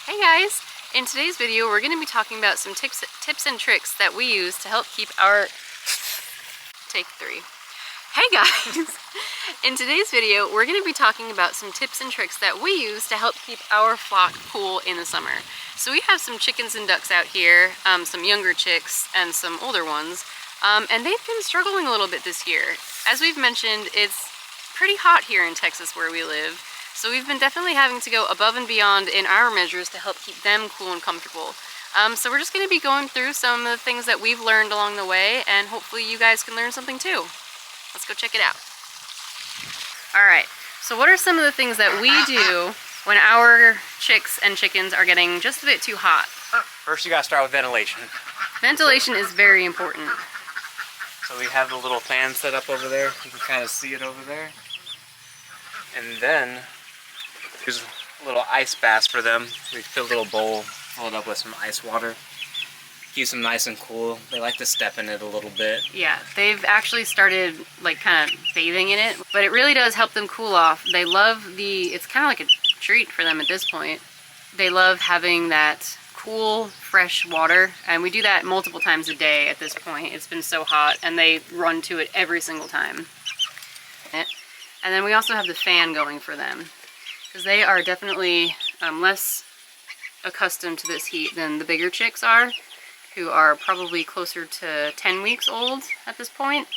Hey guys! In today's video we're going to be talking about some tips and tricks that we use to help keep our... Take 3. Hey guys! In today's video we're going to be talking about some tips and tricks that we use to help keep our flock cool in the summer. So we have some chickens and ducks out here, some younger chicks and some older ones, and they've been struggling a little bit this year. As we've mentioned, it's pretty hot here in Texas where we live. So we've been definitely having to go above and beyond in our measures to help keep them cool and comfortable. So we're just going to be going through some of the things that we've learned along the way, and hopefully you guys can learn something too. Let's go check it out. Alright, so what are some of the things that we do when our chicks and chickens are getting just a bit too hot? First you gotta start with ventilation. Ventilation is very important. So we have the little fan set up over there. You can kind of see it over there. And then there's a little ice bath for them. We fill a little bowl, fill it up with some ice water. Keeps them nice and cool. They like to step in it a little bit. Yeah, they've actually started like kind of bathing in it, but it really does help them cool off. They love it's kind of like a treat for them at this point. They love having that cool, fresh water, and we do that multiple times a day at this point. It's been so hot, and they run to it every single time. And then we also have the fan going for them, because they are definitely less accustomed to this heat than the bigger chicks are, who are probably closer to 10 weeks old at this point.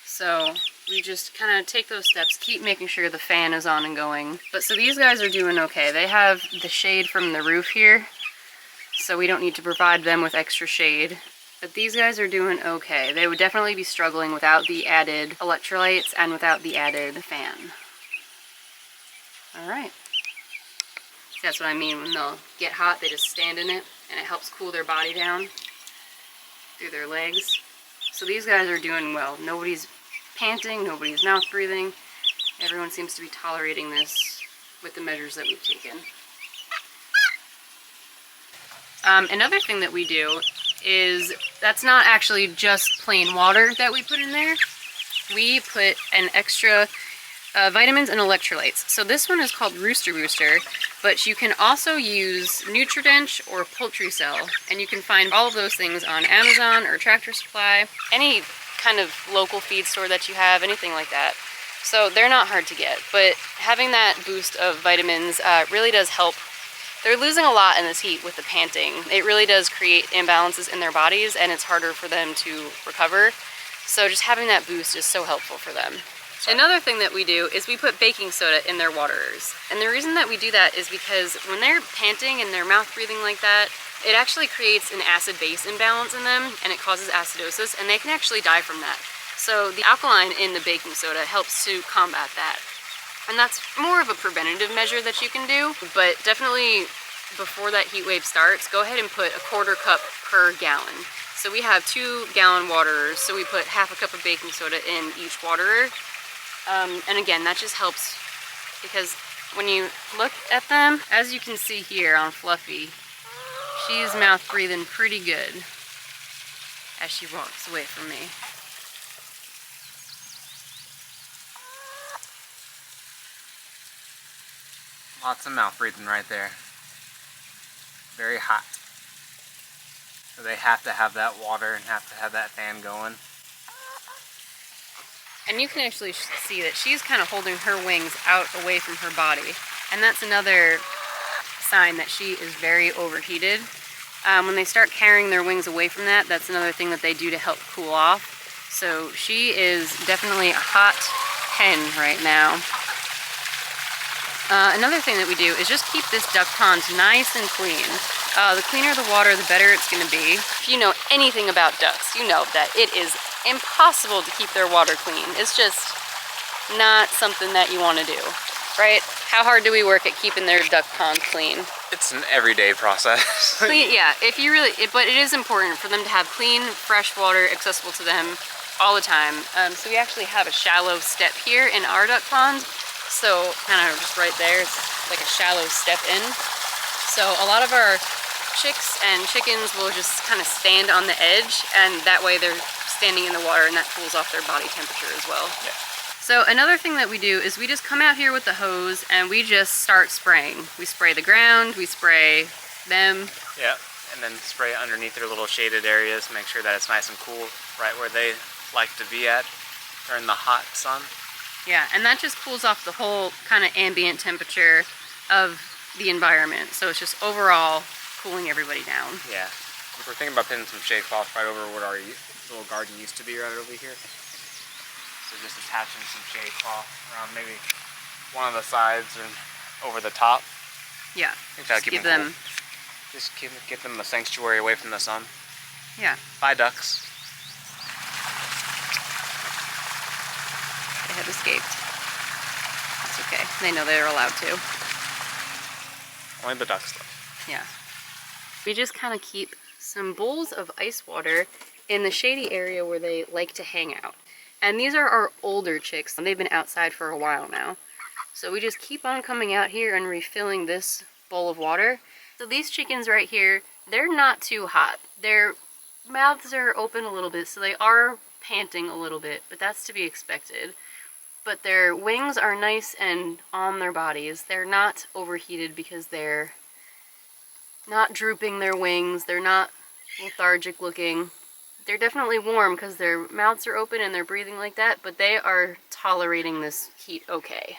So we just kind of take those steps, keep making sure the fan is on and going. But so these guys are doing okay. They have the shade from the roof here, so we don't need to provide them with extra shade. But these guys are doing okay. They would definitely be struggling without the added electrolytes and without the added fan. Alright. That's what I mean when they'll get hot, they just stand in it and it helps cool their body down through their legs. So these guys are doing well. Nobody's panting, nobody's mouth breathing. Everyone seems to be tolerating this with the measures that we've taken. Another thing that we do is, that's not actually just plain water that we put in there. We put an extra vitamins and electrolytes. So this one is called Rooster Booster, but you can also use Nutridench or Poultry Cell, and you can find all of those things on Amazon or Tractor Supply, any kind of local feed store that you have, anything like that. So they're not hard to get, but having that boost of vitamins really does help. They're losing a lot in this heat with the panting. It really does create imbalances in their bodies, and it's harder for them to recover. So just having that boost is so helpful for them. Another thing that we do is we put baking soda in their waterers. And the reason that we do that is because when they're panting and their mouth breathing like that, it actually creates an acid-base imbalance in them, and it causes acidosis, and they can actually die from that. So the alkaline in the baking soda helps to combat that. And that's more of a preventative measure that you can do, but definitely before that heat wave starts, go ahead and put a 1/4 cup per gallon. So we have 2-gallon waterers, so we put 1/2 cup of baking soda in each waterer. And again, that just helps because when you look at them, as you can see here on Fluffy, she's mouth breathing pretty good as she walks away from me. Lots of mouth breathing right there. Very hot. So they have to have that water and have to have that fan going. And you can actually see that she's kind of holding her wings out away from her body. And that's another sign that she is very overheated. When they start carrying their wings away from that, that's another thing that they do to help cool off. So she is definitely a hot hen right now. Another thing that we do is just keep this duck pond nice and clean. The cleaner the water, the better it's going to be. If you know anything about ducks, you know that it is impossible to keep their water clean. It's just not something that you want to do, right? How hard do we work at keeping their duck pond clean? It's an everyday process. Clean, yeah, but it is important for them to have clean, fresh water accessible to them all the time. So we actually have a shallow step here in our duck pond. So kind of just right there, it's like a shallow step in. So a lot of our chicks and chickens will just kind of stand on the edge, and that way they're standing in the water, and that cools off their body temperature as well. Yeah. So another thing that we do is we just come out here with the hose and we just start spraying. We spray the ground, we spray them. Yeah, and then spray it underneath their little shaded areas, make sure that it's nice and cool right where they like to be at during the hot sun. Yeah, and that just cools off the whole kind of ambient temperature of the environment. So it's just overall cooling everybody down. Yeah, we're thinking about putting some shade cloth right over where our little garden used to be right over here. So just attaching some shade cloth around maybe one of the sides and over the top. Yeah, I think that'll keep them cool. Just get them a sanctuary away from the sun. Yeah. Bye, ducks. They have escaped. It's okay. They know they're allowed to. Only the ducks, though. Yeah. We just kind of keep some bowls of ice water in the shady area where they like to hang out. And these are our older chicks. They've been outside for a while now. So we just keep on coming out here and refilling this bowl of water. So these chickens right here, they're not too hot. Their mouths are open a little bit, so they are panting a little bit, but that's to be expected. But their wings are nice and on their bodies. They're not overheated because they're not drooping their wings. They're not lethargic looking. They're definitely warm because their mouths are open and they're breathing like that, but they are tolerating this heat okay.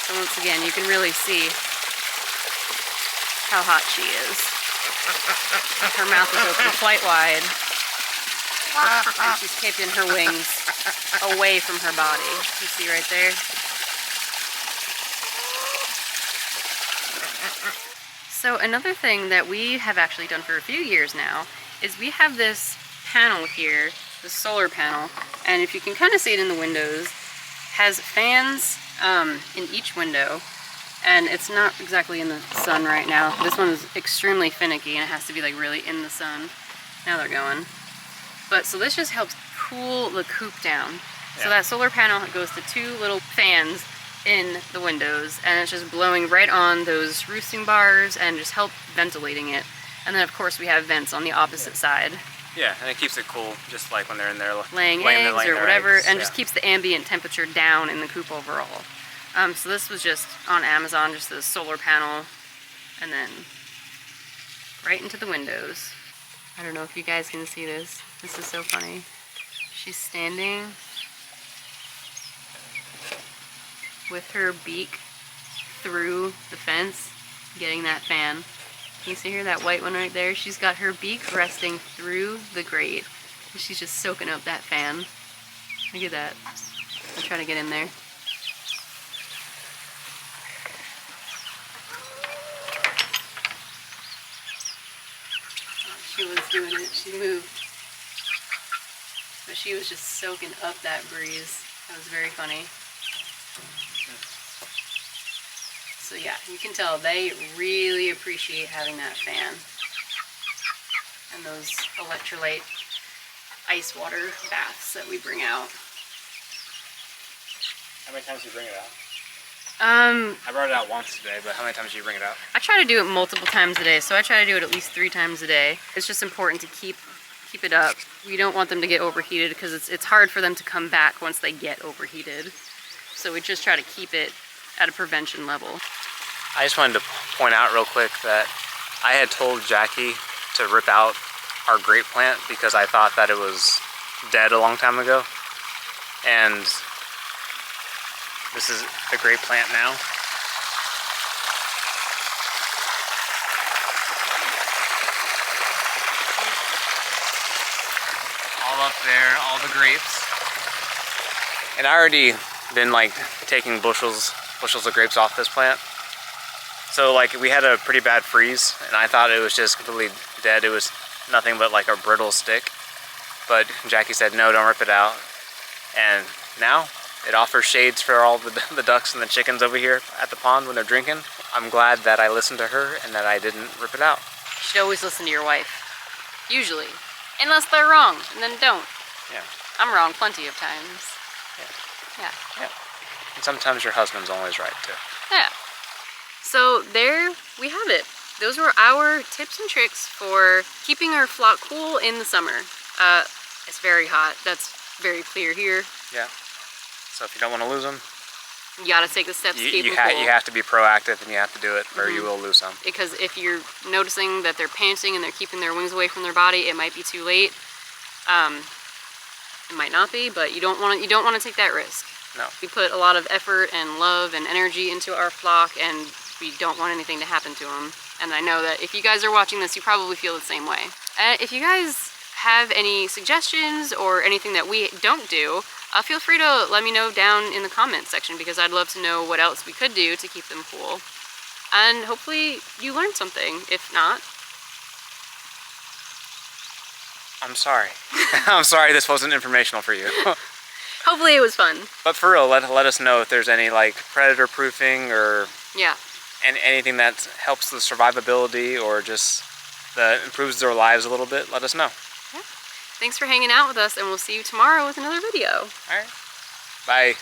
So once again, you can really see how hot she is. Her mouth is open quite wide, and she's keeping her wings away from her body. You see right there? So another thing that we have actually done for a few years now is we have this panel here, the solar panel, and if you can kind of see it in the windows, has fans in each window, and it's not exactly in the sun right now. This one is extremely finicky and it has to be like really in the sun. Now they're going. But so this just helps cool the coop down. Yeah. So that solar panel goes to two little fans in the windows, and it's just blowing right on those roosting bars and just help ventilating it. And then of course we have vents on the opposite side. Yeah, and it keeps it cool, just like when they're in there laying eggs or whatever, and just keeps the ambient temperature down in the coop overall. So this was just on Amazon, just the solar panel, and then right into the windows. I don't know if you guys can see this. This is so funny. She's standing with her beak through the fence, getting that fan. Can you see her, that white one right there? She's got her beak resting through the grate. And she's just soaking up that fan. Look at that. I'll try to get in there. She was doing it. She moved. But she was just soaking up that breeze. That was very funny. So yeah, you can tell they really appreciate having that fan. And those electrolyte ice water baths that we bring out. How many times do you bring it out? I brought it out once today, but how many times do you bring it out? I try to do it multiple times a day, so I try to do it at least 3 times a day. It's just important to keep it up. We don't want them to get overheated because it's hard for them to come back once they get overheated. So we just try to keep it at a prevention level. I just wanted to point out real quick that I had told Jackie to rip out our grape plant because I thought that it was dead a long time ago. And this is the grape plant now. All up there, all the grapes. And I already been like taking bushels of grapes off this plant. So like we had a pretty bad freeze and I thought it was just completely dead. It was nothing but like a brittle stick. But Jackie said, no, don't rip it out. And now it offers shades for all the ducks and the chickens over here at the pond when they're drinking. I'm glad that I listened to her and that I didn't rip it out. You should always listen to your wife. Usually. Unless they're wrong, and then don't. Yeah. I'm wrong plenty of times. Yeah. Yeah. Yeah. And sometimes your husband's always right too. Yeah. So there we have it. Those were our tips and tricks for keeping our flock cool in the summer. It's very hot. That's very clear here. Yeah. So if you don't want to lose them, You gotta take the steps to keep them cool. you have to be proactive and you have to do it, or you will lose them. Because if you're noticing that they're panting and they're keeping their wings away from their body, it might be too late. It might not be, but you don't want to take that risk. No. We put a lot of effort and love and energy into our flock, and we don't want anything to happen to them. And I know that if you guys are watching this, you probably feel the same way. If you guys have any suggestions or anything that we don't do, feel free to let me know down in the comments section, because I'd love to know what else we could do to keep them cool. And hopefully you learned something. If not, I'm sorry. I'm sorry this wasn't informational for you. hopefully it was fun. But for real, let us know if there's any like predator proofing or Yeah. and anything that helps the survivability or just that improves their lives a little bit. Let us know. Yeah. Thanks for hanging out with us, and we'll see you tomorrow with another video. All right. Bye.